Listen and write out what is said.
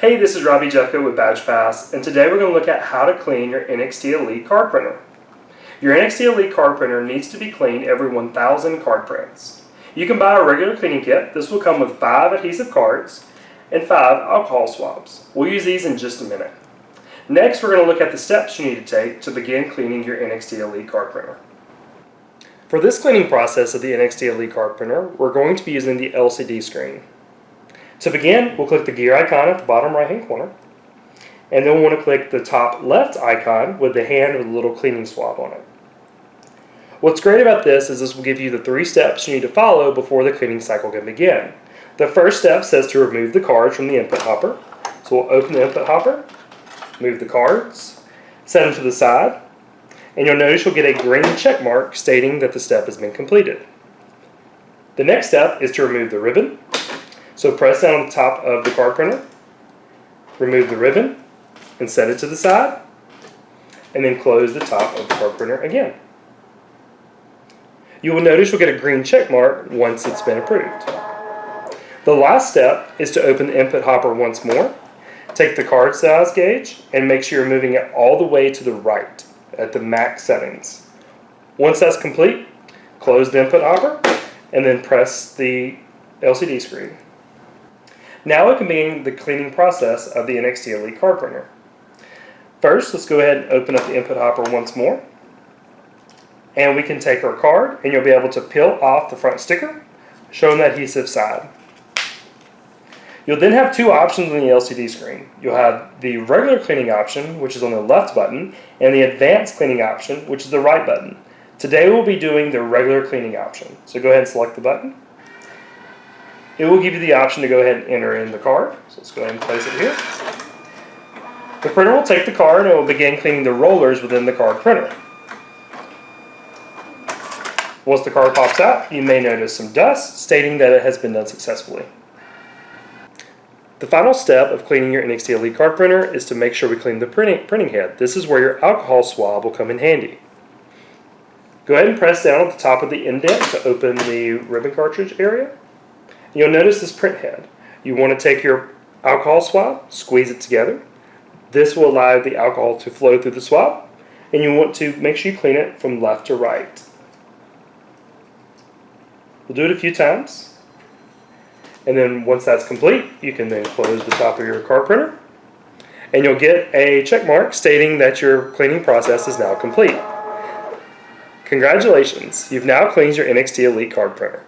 Hey, this is Robbie Jeffco with BadgePass, and today we're going to look at how to clean your NXTElite card printer. Your NXTElite card printer needs to be cleaned every 1,000 card prints. You can buy a regular cleaning kit. This will come with 5 adhesive cards and 5 alcohol swabs. We'll use these in just a minute. Next, we're going to look at the steps you need to take to begin cleaning your NXTElite card printer. For this cleaning process of the NXTElite card printer, we're going to be using the LCD screen. To begin, we'll click the gear icon at the bottom right hand corner, and then we'll want to click the top left icon with the hand with a little cleaning swab on it. What's great about this is this will give you the 3 steps you need to follow before the cleaning cycle can begin. The first step says to remove the cards from the input hopper. So we'll open the input hopper, move the cards, set them to the side, and you'll notice you'll get a green check mark stating that the step has been completed. The next step is to remove the ribbon. So press down on the top of the card printer, remove the ribbon, and set it to the side, and then close the top of the card printer again. You will notice you'll get a green check mark once it's been approved. The last step is to open the input hopper once more, take the card size gauge, and make sure you're moving it all the way to the right at the max settings. Once that's complete, close the input hopper, and then press the LCD screen. Now we can begin the cleaning process of the NXTElite card printer. First, let's go ahead and open up the input hopper once more. And we can take our card, and you'll be able to peel off the front sticker, showing the adhesive side. You'll then have 2 options on the LCD screen. You'll have the regular cleaning option, which is on the left button, and the advanced cleaning option, which is the right button. Today we'll be doing the regular cleaning option. So go ahead and select the button. It will give you the option to go ahead and enter in the card. So let's go ahead and place it here. The printer will take the card and will begin cleaning the rollers within the card printer. Once the card pops out, you may notice some dust stating that it has been done successfully. The final step of cleaning your NXTElite card printer is to make sure we clean the printing head. This is where your alcohol swab will come in handy. Go ahead and press down at the top of the indent to open the ribbon cartridge area. You'll notice this print head. You want to take your alcohol swab, squeeze it together. This will allow the alcohol to flow through the swab, and you want to make sure you clean it from left to right. We'll do it a few times, and then once that's complete, you can then close the top of your card printer, and you'll get a check mark stating that your cleaning process is now complete. Congratulations, you've now cleaned your NXTElite card printer.